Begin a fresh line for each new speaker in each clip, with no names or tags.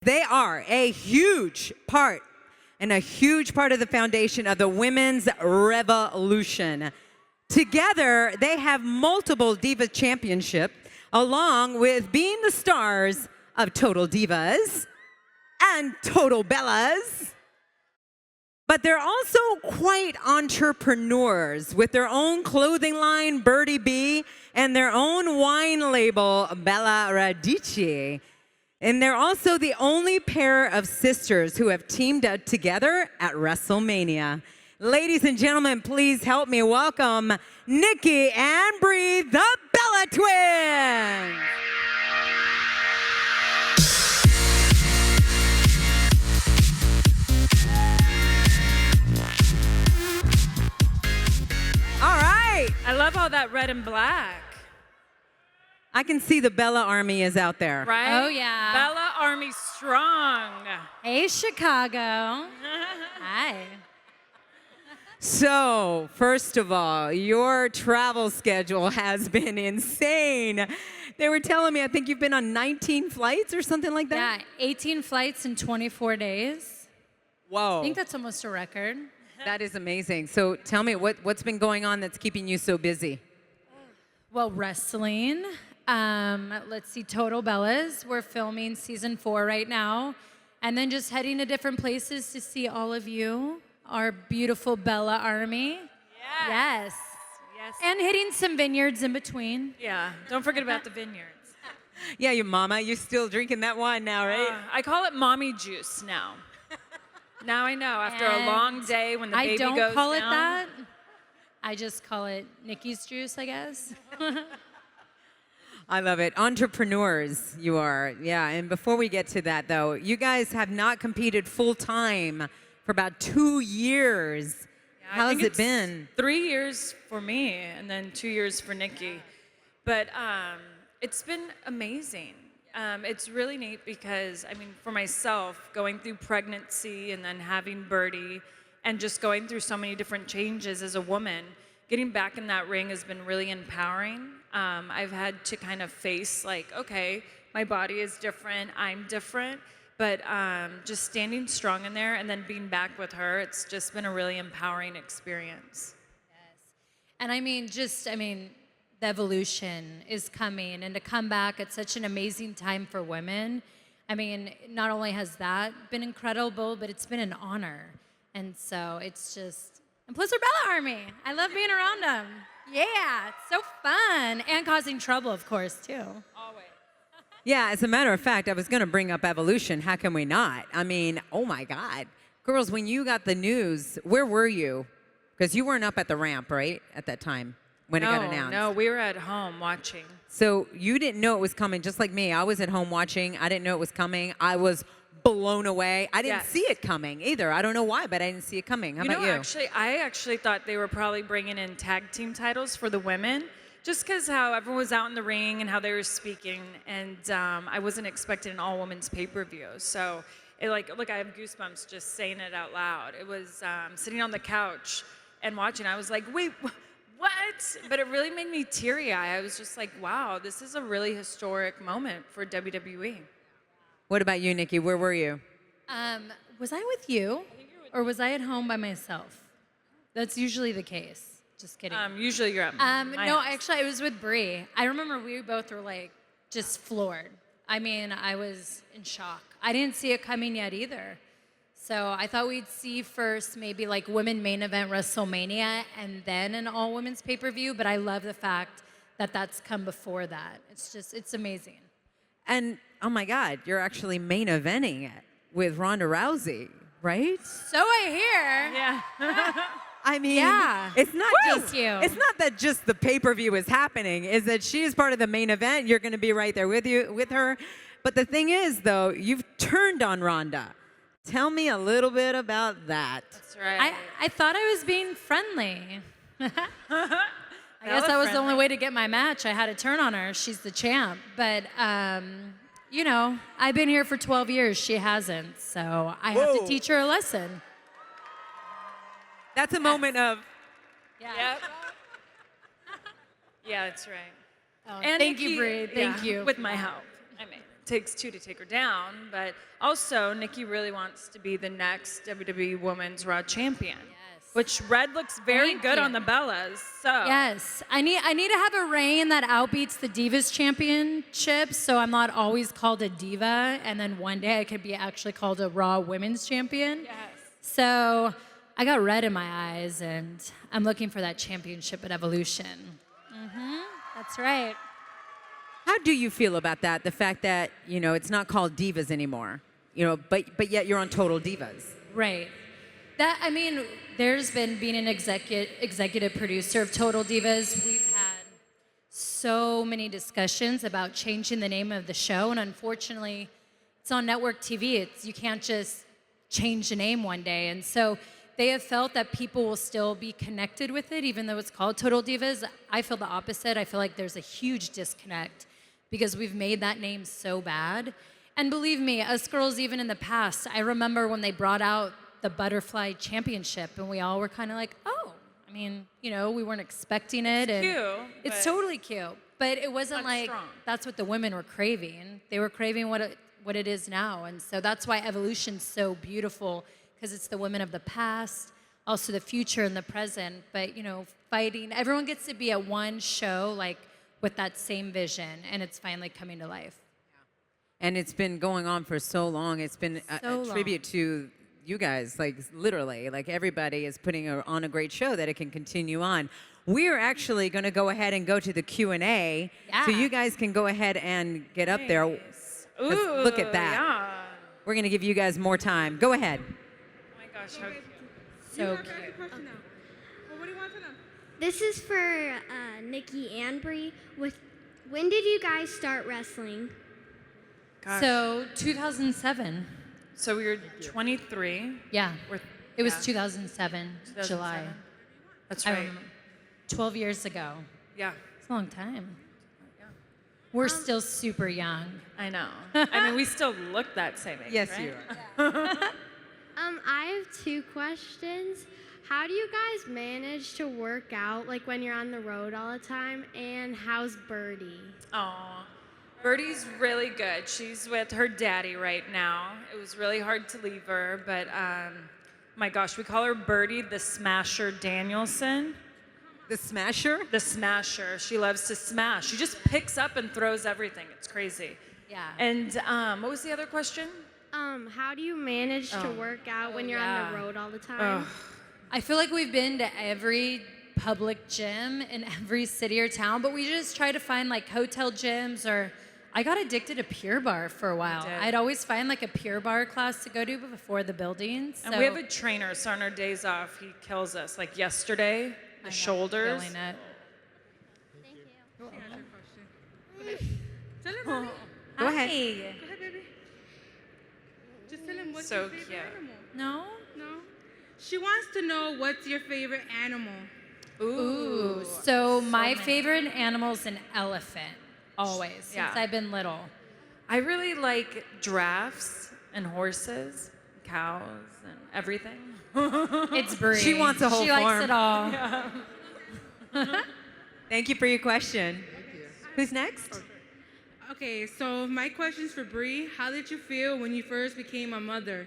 They are a huge part and a huge part of the foundation of the women's revolution. Together, they have multiple Diva Championship, along with being the stars of Total Divas and Total Bellas. But they're also quite entrepreneurs with their own clothing line, Birdie B, and their own wine label, Bella Radici. And they're also the only pair of sisters who have teamed up together at WrestleMania. Ladies and gentlemen, please help me welcome Nikki and Brie, the Bella Twins. All right.
I love all that red and black.
I can see the Bella Army is out there.
Right?
Oh, yeah.
Bella Army strong.
Hey, Chicago. Hi.
So, first of all, your travel schedule has been insane. They were telling me, I think you've been on 19 flights or something like that?
Yeah, 18 flights in 24 days.
Whoa.
I think that's almost a record.
That is amazing. So tell me, what's been going on that's keeping you so busy?
Well, wrestling. Let's see, Total Bellas. We're filming season 4 right now. And then just heading to different places to see all of you, our beautiful Bella Army. Yes.
Yes.
And hitting some vineyards in between.
Yeah, don't forget about the vineyards.
Yeah, your mama, you're still drinking that wine now, right?
I call it mommy juice now. Now I know, after a long day when the baby goes down.
I don't call it that. I just call it Nikki's juice, I guess.
I love it. Entrepreneurs, you are. Yeah, and before we get to that, though, you guys have not competed full-time for about 2 years.
Yeah,
How has it been?
3 years for me, and then 2 years for Nikki. But it's been amazing. It's really neat because, I mean, for myself, going through pregnancy and then having Birdie and just going through so many different changes as a woman, getting back in that ring has been really empowering. I've had to kind of face, like, okay, my body is different, I'm different, but just standing strong in there and then being back with her, it's just been a really empowering experience.
Yes. And the evolution is coming, and to come back at such an amazing time for women. I mean, not only has that been incredible, but it's been an honor. And so it's just, and plus we're Bella Army. I love being around them. Yeah, it's so fun. And causing trouble, of course, too.
Always.
Yeah, as a matter of fact, I was going to bring up evolution. How can we not? I mean, oh my God. Girls, when you got the news, where were you? Because you weren't up at the ramp, right, at that time when it got announced?
No, we were at home watching.
So you didn't know it was coming, just like me. I was at home watching. I didn't know it was coming. I was blown away. I didn't see it coming either. I don't know why, but I didn't see it coming. How about you?
I actually thought they were probably bringing in tag team titles for the women, just because how everyone was out in the ring and how they were speaking, and I wasn't expecting an all-women's pay-per-view. So, look, I have goosebumps just saying it out loud. It was sitting on the couch and watching. I was like, wait, what? But it really made me teary-eyed. I was just like, wow, this is a really historic moment for WWE.
What about you, Nikki? Where were you?
Was I with you, or was I at home by myself? That's usually the case. Just kidding.
Usually you're at my
no,
house.
actually, I was with Brie. I remember we both were like just floored. I mean, I was in shock. I didn't see it coming yet either. So I thought we'd see first maybe like women main event WrestleMania and then an all women's pay-per-view. But I love the fact that that's come before that. It's amazing.
And oh my God, you're actually main eventing it with Ronda Rousey, right?
So I hear.
Yeah.
I mean,
Yeah.
it's not
Thank
just
you.
it's not that just the pay-per-view is happening, is that she is part of the main event. You're going to be right there with her. But the thing is, though, you've turned on Ronda. Tell me a little bit about that.
That's right.
I thought I was being friendly. I guess that was the only way to get my match. I had to turn on her. She's the champ. But, you know, I've been here for 12 years. She hasn't. So I have to teach her a lesson.
That's a moment of,
Yeah.
Yep. Yeah, that's right.
Oh,
And
thank
Nikki-
you, Brie. Thank
yeah,
you.
With my help. I made it. takes two to take her down, but also Nikki really wants to be the next WWE Women's Raw Champion. Which red looks very
Thank
good
you.
on the Bellas. So
Yes, I need to have a reign that outbeats the Divas Championship, so I'm not always called a diva, and then one day I could be actually called a Raw Women's Champion.
yes.
So I got red in my eyes, and I'm looking for that championship at Evolution. That's right.
How do you feel about that? The fact that, it's not called Divas anymore, but yet you're on Total Divas.
Right. There's been being an executive producer of Total Divas. We've had so many discussions about changing the name of the show, and unfortunately, it's on network TV. You can't just change the name one day, and so they have felt that people will still be connected with it, even though it's called Total Divas. I feel the opposite. I feel like there's a huge disconnect because we've made that name so bad. And believe me, us girls, even in the past, I remember when they brought out the Butterfly Championship, and we all were kind of like, oh, we weren't expecting it.
It's
and
cute.
It's totally cute, but it wasn't
Not
like
strong.
that's what the women were craving. They were craving what it is now, and so that's why Evolution's so beautiful, because it's the women of the past, also the future and the present. But fighting, everyone gets to be at one show like with that same vision, and it's finally coming to life.
And it's been going on for so long. It's been
So
a tribute to you guys, like literally, like everybody is putting on a great show that it can continue on. We're actually going to go ahead and go to the Q&A, so
Yeah.
you guys can go ahead and get up there.
Nice.
'Cause
Ooh,
look at that.
Yeah.
We're going to give you guys more time. Go ahead.
Oh my gosh, how cute.
So
Ask
cute.
a question now. Well, what do you want to know?
This is for Nikki and Brie. When did you guys start wrestling?
Gosh.
So 2007.
So we were 23.
Yeah. It was
yeah.
2007, July.
2007. That's
I
right.
remember. 12 years ago.
Yeah,
It's a long time. We're still super young.
I know. We still look that same age,
Yes,
right?
you are.
I have two questions. How do you guys manage to work out like when you're on the road all the time? And how's Birdie?
Oh, Birdie's really good. She's with her daddy right now. It was really hard to leave her, but my gosh, we call her Birdie the Smasher Danielson.
The Smasher?
The Smasher. She loves to smash. She just picks up and throws everything. It's crazy.
Yeah.
And what was the other question?
How do you manage to work out when you're on
yeah.
the road all the time?
I feel like we've been to every public gym in every city or town, but we just try to find like hotel gyms, or I got addicted to Pure Barre for a while.
did.
I'd always find like a Pure Barre class to go to before the buildings.
And we have a trainer, so on our days off, he kills us. Like yesterday, the shoulders.
Feeling it.
Thank you.
She asked your question. Tell him, baby.
Go ahead.
Hi.
Go ahead, baby. Just tell him what's
So
your favorite
cute.
animal.
No?
No? She wants to know what's your favorite animal.
Ooh. So my
many.
favorite animal's an elephant, always, since
Yeah.
I've been little.
I really like giraffes and horses, cows, and everything.
It's Brie.
She wants a whole
She
farm.
likes it all.
Thank you for your question. Who's next?
Okay, so my question's for Brie. How did you feel when you first became a mother?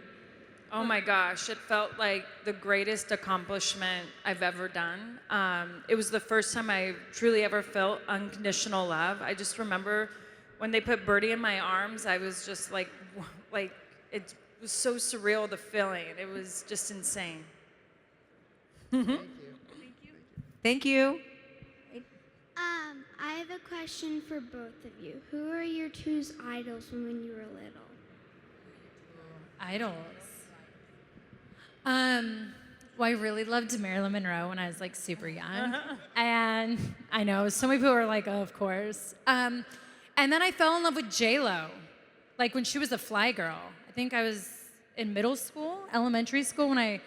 Oh my gosh, it felt like the greatest accomplishment I've ever done. It was the first time I truly ever felt unconditional love. I just remember when they put Birdie in my arms, I was just like it was so surreal, the feeling. It was just insane.
Thank you.
I have a question for both of you. Who are your two idols from when you were little?
Idols. Well, I really loved Marilyn Monroe when I was like super young. And I know some people were like, oh, of course. And then I fell in love with J-Lo, like when she was a fly girl. I think I was in middle school, elementary school, when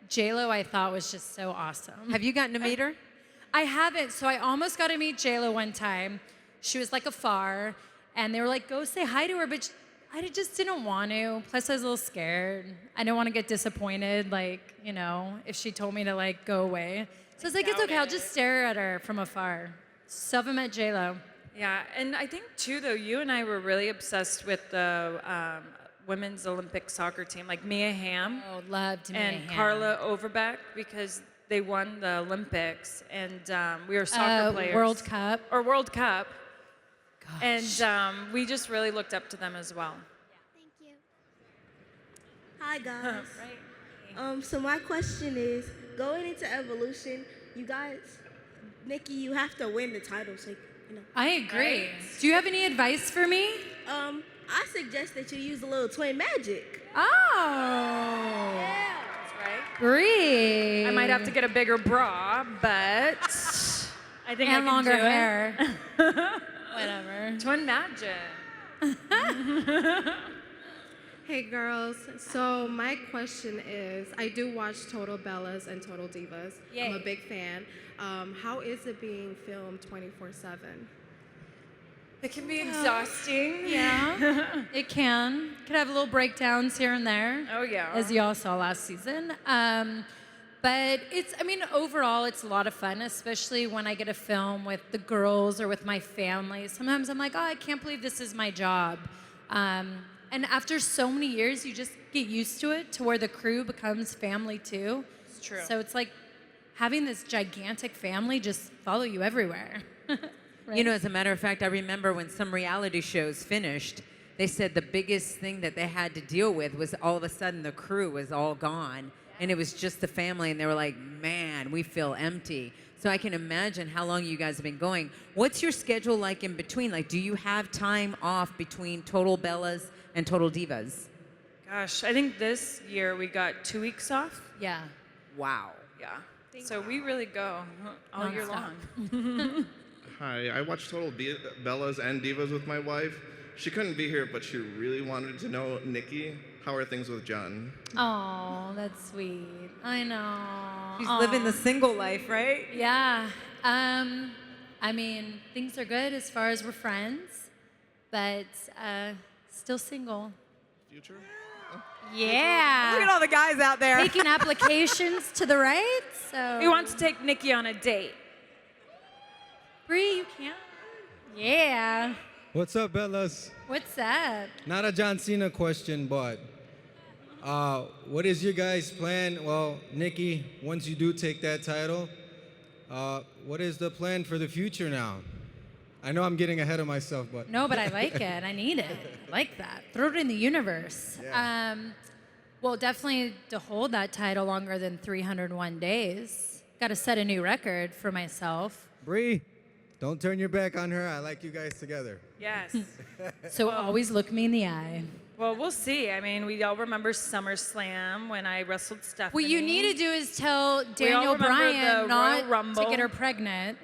J-Lo I thought was just so awesome.
Have you gotten to meet her?
I haven't. So I almost got to meet J-Lo one time. She was like afar, and they were like, go say hi to her, but I just didn't want to. Plus, I was a little scared. I didn't want to get disappointed, like, if she told me to, like, go away. So I was like, it's okay, I'll just stare at her from afar. So I met J-Lo.
Yeah, and I think too, though, you and I were really obsessed with the women's Olympic soccer team, like Mia Hamm
Oh, loved Mia
and
Hamm.
Carla Overbeck, because they won the Olympics, and we were soccer players.
World Cup.
Or World Cup.
Gosh.
And we just really looked up to them as well.
Thank you.
Hi guys.
Right.
So my question is, going into Evolution, you guys, Nikki, you have to win the title. So
I agree.
Right.
Do you have any advice for me?
I suggest that you use a little twin magic.
Oh.
That's right.
Brie.
I might have to get a bigger bra, but I think I
and
can
longer
do it.
hair. Whatever.
Twin magic.
Hey girls, so my question is, I do watch Total Bellas and Total Divas. I'm a
Yay.
big fan. How is it being filmed 24/7?
It can be exhausting.
Yeah, it can. Could have little breakdowns here and there.
Oh, yeah.
As y'all saw last season. But overall, it's a lot of fun, especially when I get to film with the girls or with my family. Sometimes I'm like, oh, I can't believe this is my job. And after so many years, you just get used to it, to where the crew becomes family too.
It's true.
So it's like having this gigantic family just follow you everywhere.
You know, as a matter of fact, I remember when some reality shows finished, they said the biggest thing that they had to deal with was all of a sudden the crew was all gone and it was just the family, and they were like, man, we feel empty. So I can imagine how long you guys have been going. What's your schedule like in between? Like, do you have time off between Total Bellas and Total Divas?
Gosh, I think this year we got 2 weeks off.
Yeah.
Wow.
Yeah. So we really go all year
Nonstop.
long.
Hi, I watched Total Bellas and Divas with my wife. She couldn't be here, but she really wanted to know, Nikki, how are things with John?
Oh, that's sweet. I know.
She's
Aw.
living the single life, right?
Yeah. Things are good as far as we're friends, but still single.
Future?
Yeah.
Look at all the guys out there.
Taking applications to the right. So
We want to take Nikki on a date.
Brie, you can't. Yeah.
What's up, Bellas?
What's that?
Not a John Cena question, but what is your guys' plan? Well, Nikki, once you do take that title, what is the plan for the future now? I know I'm getting ahead of myself, but
No, but I like it. I need it. I like that. Throw it in the universe.
Yeah.
Well, definitely to hold that title longer than 301 days. Got to set a new record for myself.
Brie, don't turn your back on her. I like you guys together.
Yes.
So always look me in the eye.
Well, we'll see. I mean, we all remember SummerSlam when I wrestled Stephanie.
What you need to do is tell Daniel
remember the
Bryan
Royal
not
Rumble.
to get her pregnant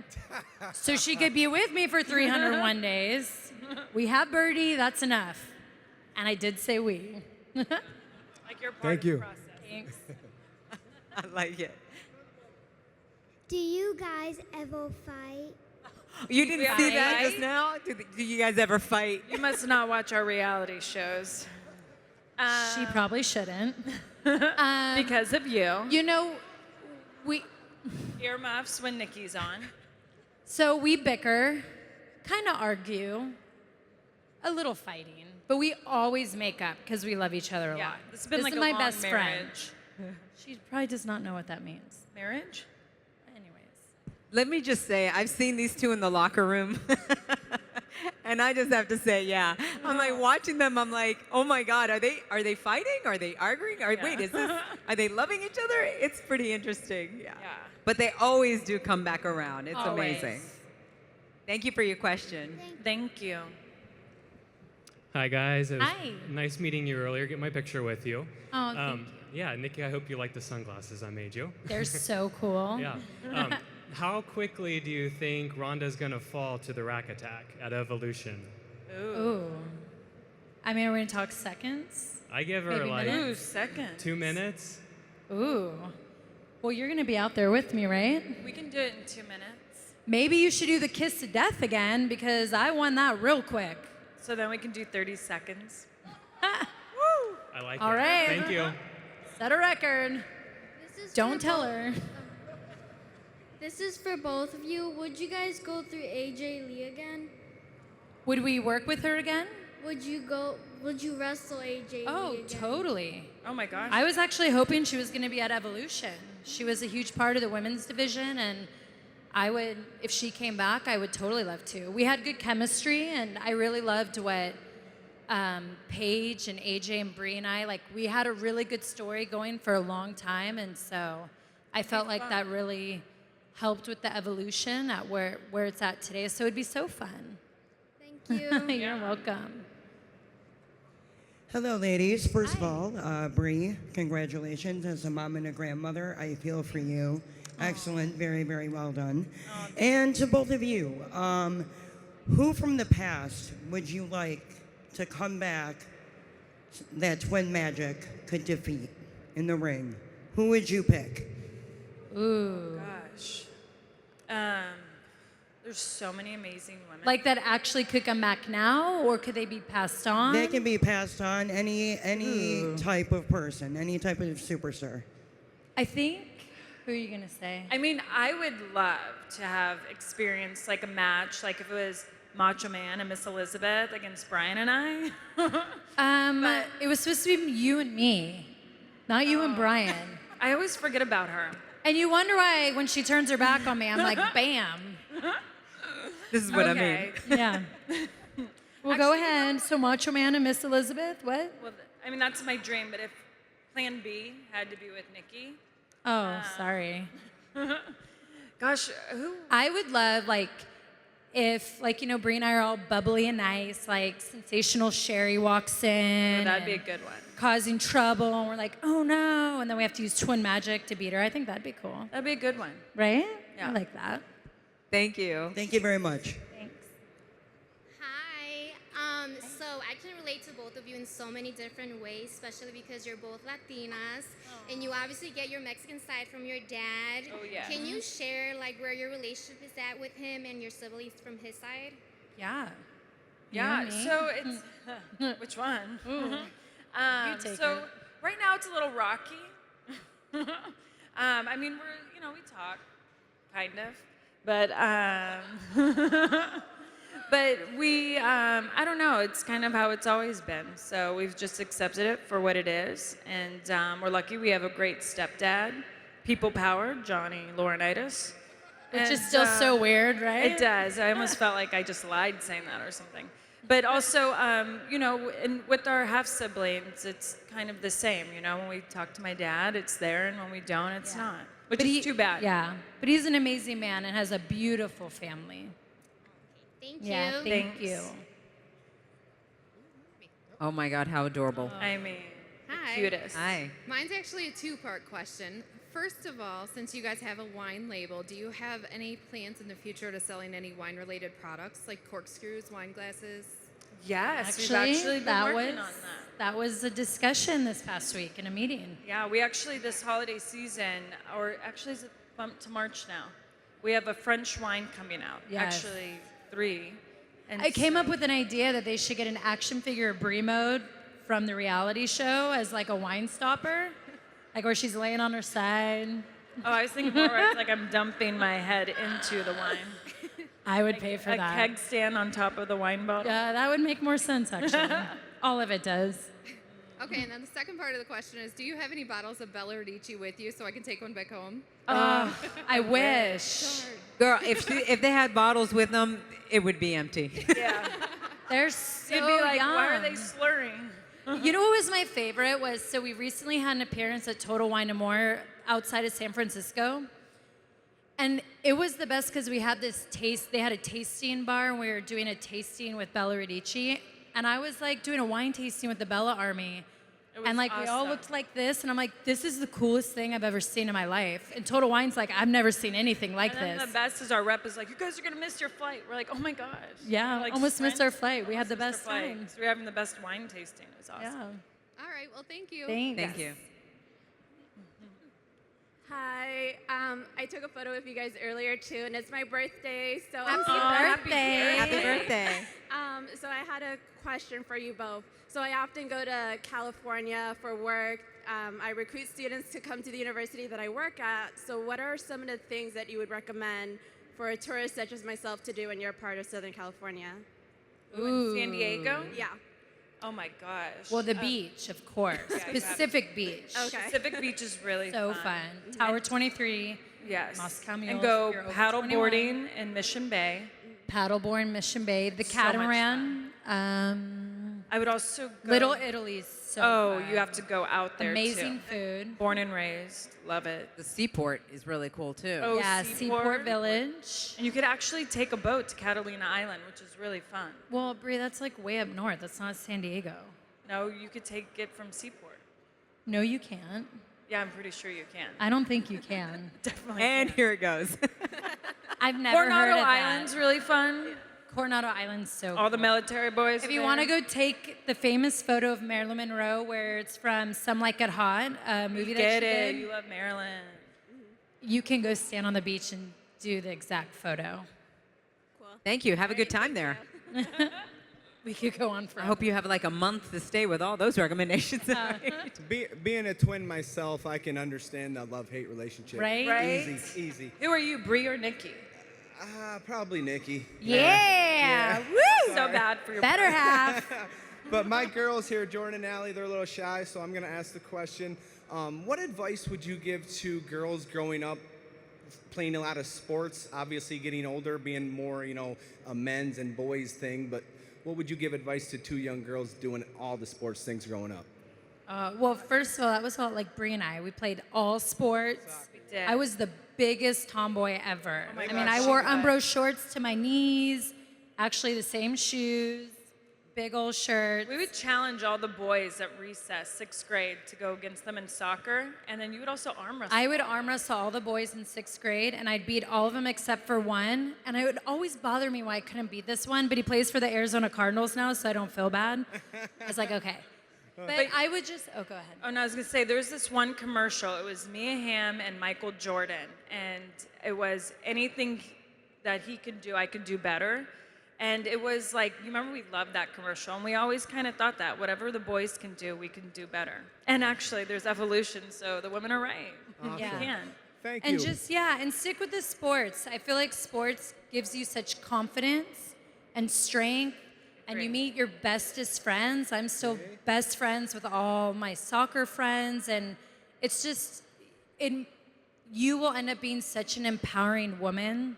so she could be with me for 301 days. We have Birdie, that's enough. And I did say we.
Like you're part
Thank
of the
you.
process.
Thanks.
I like it.
Do you guys ever fight?
You didn't
Yeah,
see that
right?
just now? Do you guys ever fight?
You must not watch our reality shows.
She probably shouldn't.
Because of you.
You know, we
Earmuffs when Nikki's on.
so we bicker, kind of argue, a little fighting, but we always make up because we love each other a
Yeah,
lot.
this has been like
is
a
my
long
best friend.
marriage.
She probably does not know what that means.
Marriage?
Anyways.
Let me just say, I've seen these two in the locker room. And I just have to say, yeah. I'm like watching them, I'm like, oh my God, are they fighting? Are they arguing? Wait, are they loving each other? It's pretty interesting. Yeah.
Yeah.
But they always do come back around. It's
Always.
amazing. Thank you for your question.
Thank you.
Hi guys, it was
Hi.
nice meeting you earlier. Get my picture with you.
Oh, thank you.
Yeah, Nikki, I hope you like the sunglasses I made you.
They're so cool.
Yeah. How quickly do you think Ronda's gonna fall to the rack attack at Evolution?
Ooh. I mean, are we gonna talk seconds?
I give her
Maybe
like
minutes?
Ooh, second.
2 minutes.
Ooh. Well, you're gonna be out there with me, right?
We can do it in 2 minutes.
Maybe you should do the kiss to death again because I won that real quick.
So then we can do 30 seconds.
I like
All
it.
right.
Thank you.
Set a record.
This is
Don't
for
tell
both-
her.
This is for both of you. Would you guys go through AJ Lee again?
Would we work with her again?
Would you wrestle AJ?
Oh,
again?
totally.
Oh my gosh.
I was actually hoping she was going to be at Evolution. She was a huge part of the women's division, and I would, if she came back, I would totally love to. We had good chemistry, and I really loved what Paige and AJ and Brie and I, like, we had a really good story going for a long time, and so I felt like that really helped with the evolution at where it's at today. So it'd be so fun.
Thank you.
You're welcome.
Hello, ladies. First of all, Brie, congratulations as a mom and a grandmother. I feel for you. Excellent. Very, very well done. And to both of you, who from the past would you like to come back that Twin Magic could defeat in the ring? Who would you pick?
Ooh.
Gosh. There's so many amazing women.
Like that actually could come back now, or could they be passed on?
They can be passed on any type of person, any type of superstar.
I think, who are you going to say?
I mean, I would love to have experienced like a match, like if it was Macho Man and Miss Elizabeth against Brian and I.
It was supposed to be you and me, not you and Brian.
I always forget about her.
And you wonder why when she turns her back on me, I'm like, bam.
This is what I mean.
Yeah. Well, go ahead. So Macho Man and Miss Elizabeth, what?
Well, I mean, that's my dream, but if Plan B had to be with Nikki.
Oh, sorry.
Gosh, who?
I would love, like, if, like, you know, Brie and I are all bubbly and nice, like, sensational Sherry walks in.
That'd be a good one.
Causing trouble, and we're like, oh no, and then we have to use Twin Magic to beat her. I think that'd be cool.
That'd be a good one.
Right?
Yeah.
I like that.
Thank you.
Thank you very much.
Thanks.
Hi. So I can relate to both of you in so many different ways, especially because you're both Latinas, and you obviously get your Mexican side from your dad.
Oh, yeah.
Can you share like where your relationship is at with him and your siblings from his side?
Yeah.
Yeah,
You and me?
so it's which one?
You take
So
it.
right now it's a little rocky. I mean, we talk, kind of, but but we, I don't know. It's kind of how it's always been. So we've just accepted it for what it is, and we're lucky we have a great stepdad, people power, Johnny Laurinaitis.
Which is still so weird, right?
It does. I almost felt like I just lied saying that or something. But also, and with our half siblings, it's kind of the same. You know, when we talk to my dad, it's there, and when we don't, it's not. Which is too bad.
Yeah. But he's an amazing man and has a beautiful family.
Thank you.
Yeah, thank you.
Oh my God, how adorable.
I mean,
Hi.
cutest.
Hi.
Mine's actually a two-part question. First of all, since you guys have a wine label, do you have any plans in the future to selling any wine-related products like corkscrews, wine glasses?
Yes, we've
Actually,
actually been working on that.
That was a discussion this past week in a meeting.
Yeah, we actually, this holiday season, or actually is it bumped to March now, we have a French wine coming out.
Yes.
Actually, 3. And
I came up with an idea that they should get an action figure of Brie mode from the reality show as like a wine stopper, like where she's laying on her side.
Oh, I was thinking more where it's like I'm dumping my head into the wine.
I would pay for
a
that.
keg stand on top of the wine bottle.
Yeah, that would make more sense actually. All of it does.
Okay, and then the second part of the question is, do you have any bottles of Bella Radici with you so I can take one back home?
I wish.
Girl, if they had bottles with them, it would be empty.
Yeah.
They're so
You'd be like,
young.
why are they slurring?
You know what was my favorite was, so we recently had an appearance at Total Wine & More outside of San Francisco. And it was the best because we had this they had a tasting bar and we were doing a tasting with Bella Radici. And I was like doing a wine tasting with the Bella Army. And like we all
awesome.
looked like this and I'm like, this is the coolest thing I've ever seen in my life. And Total Wine's like, I've never seen anything like
And then
this.
the best is our rep is like, you guys are gonna miss your flight. We're like, oh my gosh.
Yeah,
We're like,
almost missed our
friends,
flight. We had the
almost missed
best
our flight.
time.
So we're having the best wine tasting. It was awesome.
Yeah.
All right, well, thank you.
Thanks.
Thank you.
Hi, I took a photo with you guys earlier too, and it's my birthday, so
Happy birthday.
Happy birthday.
So I had a question for you both. So I often go to California for work. I recruit students to come to the university that I work at. So what are some of the things that you would recommend for a tourist such as myself to do in your part of Southern California?
We went to San Diego.
Yeah.
Oh my gosh.
Well, the beach, of course.
Yeah,
Pacific Beach.
Okay.
Pacific Beach is really
So
fun.
fun. Tower 23.
Yes.
Moscow Mules,
And go
if you're over
paddle
21.
boarding in Mission Bay.
Paddleboard, Mission Bay, the
So much
catamaran.
I would also go.
Little Italy's so
Oh,
fun.
you have to go out there
Amazing
too.
food.
Born and raised. Love it.
The seaport is really cool too.
Oh,
Yeah, Seaport Village.
And you could actually take a boat to Catalina Island, which is really fun.
Well, Brie, that's like way up north. That's not San Diego.
No, you could take it from Seaport.
No, you can't.
Yeah, I'm pretty sure you can.
I don't think you can.
Definitely.
And here it goes.
I've never heard
Coronado
of
Island's
that.
really fun.
Coronado Island's so
All the
cool.
military boys.
If
are
you
there.
want to go take the famous photo of Marilyn Monroe where it's from Some Like It Hot, a movie that
Get
she
it.
did,
You love Maryland.
you can go stand on the beach and do the exact photo.
Thank you. Have a good time there.
We could go on
I
forever.
hope you have like a month to stay with all those recommendations.
Being a twin myself, I can understand that love-hate relationship.
Right?
Right?
Easy, easy.
Who are you, Brie or Nikki?
Probably Nikki.
Yeah. Woo!
So bad for your
Better half.
But my girls here, Jordan and Allie, they're a little shy, so I'm going to ask the question. What advice would you give to girls growing up playing a lot of sports, obviously getting older, being more, a men's and boys thing, but what would you give advice to two young girls doing all the sports things growing up?
Well, first of all, that was all like Brie and I. We played all sports.
We did.
I was the biggest tomboy ever.
Oh my
I mean,
gosh,
I wore
she was.
Umbro shorts to my knees, actually the same shoes, big old shirts.
We would challenge all the boys at recess, 6th grade, to go against them in soccer, and then you would also arm wrestle.
I would arm wrestle all the boys in 6th grade, and I'd beat all of them except for one. And it would always bother me why I couldn't beat this one, but he plays for the Arizona Cardinals now, so I don't feel bad. I was like, okay. But I would just, oh, go ahead.
Oh, no, I was going to say, there was this one commercial. It was Mia Hamm and Michael Jordan, and it was anything that he could do, I could do better. And it was like, you remember we loved that commercial, and we always kind of thought that whatever the boys can do, we can do better. And actually, there's evolution, so the women are right.
Awesome.
Yeah.
You can.
Thank
And
you.
just, and stick with the sports. I feel like sports gives you such confidence and strength, and you meet your bestest friends. I'm still best friends with all my soccer friends, and it's just, you will end up being such an empowering woman.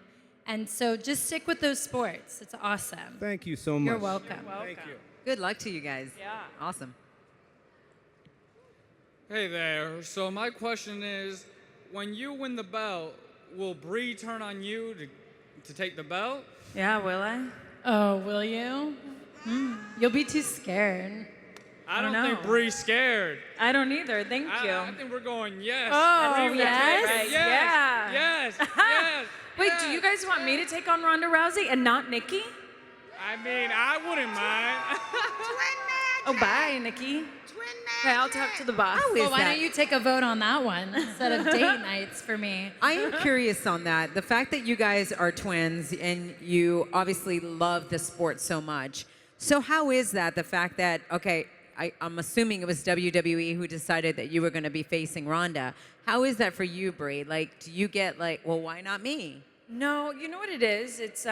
And so just stick with those sports. It's awesome.
Thank you so much.
You're welcome.
Thank you.
Good luck to you guys.
Yeah.
Awesome.
Hey there. So my question is, when you win the belt, will Brie turn on you to take the belt?
Yeah, will I?
Oh, will you? You'll be too scared.
I don't
know.
think Brie's scared.
I don't either. Thank you.
I think we're going yes.
Oh,
Brie will
yes?
take it.
Right,
Yes.
yeah.
Yes. Yes.
Wait,
yes.
do you guys want me to take on Ronda Rousey and not Nikki?
I mean, I wouldn't mind.
Oh, bye, Nikki. Okay, I'll talk to the boss.
How is
Well, why
that?
don't you take a vote on that one instead of date nights for me?
I am curious on that. The fact that you guys are twins and you obviously love the sport so much. So how is that? The fact that, okay, I'm assuming it was WWE who decided that you were going to be facing Ronda. How is that for you, Brie? Like, do you get like, well, why not me?
No, you know what it is? It's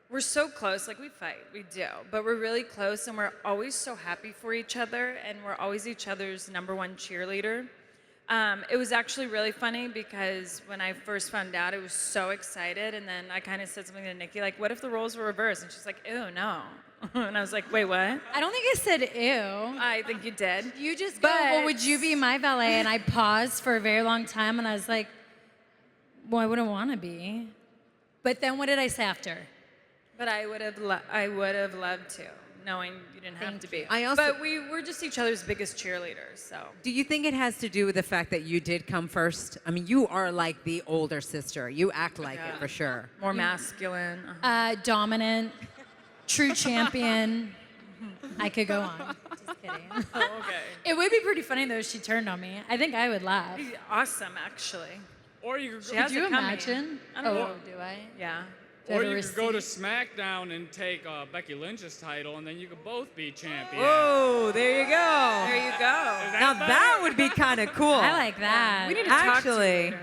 we're so close. Like we fight, we do, but we're really close, and we're always so happy for each other, and we're always each other's #1 cheerleader. It was actually really funny because when I first found out, I was so excited, and then I kind of said something to Nikki, like, "What if the roles were reversed?" And she's like, "Ew, no." And I was like, "Wait, what?"
I don't think I said ew.
I think you did.
You just go, well, would you be my valet? And I paused for a very long time, and I was like, well, I wouldn't want to be. But then what did I say after?
But I would have loved to, knowing you didn't have to be.
I also-
but we're just each other's biggest cheerleaders, so.
Do you think it has to do with the fact that you did come first? I mean, you are like the older sister. You act like it for sure.
More masculine.
Dominant, true champion. I could go on. Just kidding.
Okay.
It would be pretty funny though if she turned on me. I think I would laugh.
Awesome, actually.
Or you could
She has
Could you
it coming.
imagine?
I don't know.
Oh, do I?
Yeah.
Do I
Or
have a
you could go to
receipt?
SmackDown and take Becky Lynch's title, and then you could both be champions.
Whoa, there you go.
There you go.
Now that would be kind of cool.
I like that.
We need to talk to you
Actually,
later.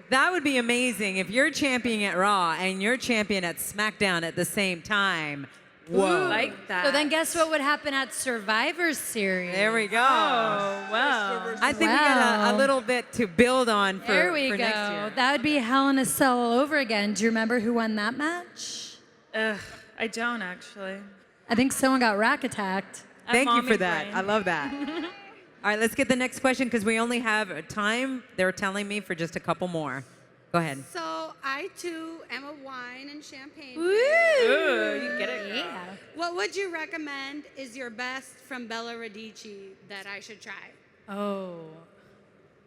that would be amazing if you're champion at Raw and you're champion at SmackDown at the same time. Whoa.
Like that.
So then guess what would happen at Survivor Series?
There we go.
Oh, wow.
I think we got a little bit to build on for,
There we
for
go.
next year.
That would be Hell in a Cell all over again. Do you remember who won that match?
Ugh, I don't actually.
I think someone got rack attacked.
Thank you
mommy
for that.
brain.
I love that. All right, let's get the next question because we only have time, they're telling me, for just a couple more. Go ahead.
So I too am a wine and champagne.
Ooh, you get it, girl.
Yeah.
What would you recommend is your best from Bella Radici that I should try?
Oh.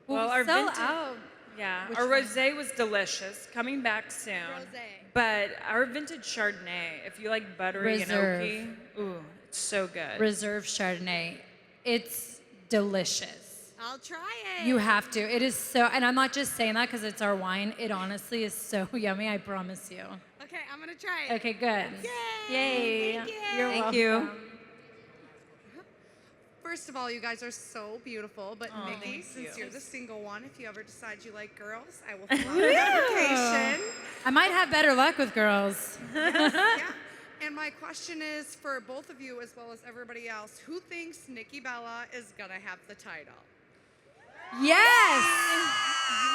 Well,
we
our
sell
vintage,
out.
yeah,
Which
our
one?
rosé was delicious. Coming back soon.
Rosé.
But our vintage Chardonnay, if you like buttery
Reserve.
and oaky, ooh, it's so good.
Reserve Chardonnay. It's delicious.
I'll try it.
You have to. It is so, and I'm not just saying that because it's our wine. It honestly is so yummy. I promise you.
Okay, I'm gonna try it.
Okay, good.
Yay! Thank you.
You're
Thank
welcome.
you.
First of all, you guys are so beautiful. But
Aw,
Nikki,
thank
since
you.
you're the single one, if you ever decide you like girls, I will fill out an application.
I might have better luck with girls.
Yeah. And my question is for both of you as well as everybody else, who thinks Nikki Bella is gonna have the title?
Yes.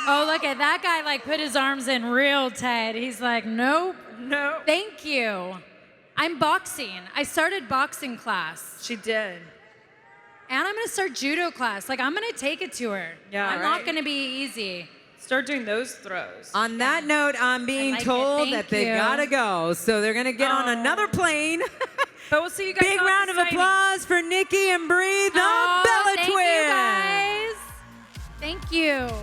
Oh, look at that guy! Like put his arms in real tight. He's like, nope.
No.
Thank you. I'm boxing. I started boxing class.
She did.
And I'm gonna start judo class. Like I'm gonna take it to her.
Yeah,
I'm
right.
not gonna be easy.
Start doing those throws.
On that note, I'm being
like it.
told
Thank
that they've
you.
got to go. So they're going to get on
Oh.
another plane.
But we'll see you guys.
Big
on
round of
Society.
applause for Nikki and Bree, the
Oh,
Bella
thank
Twins.
you guys. Thank you.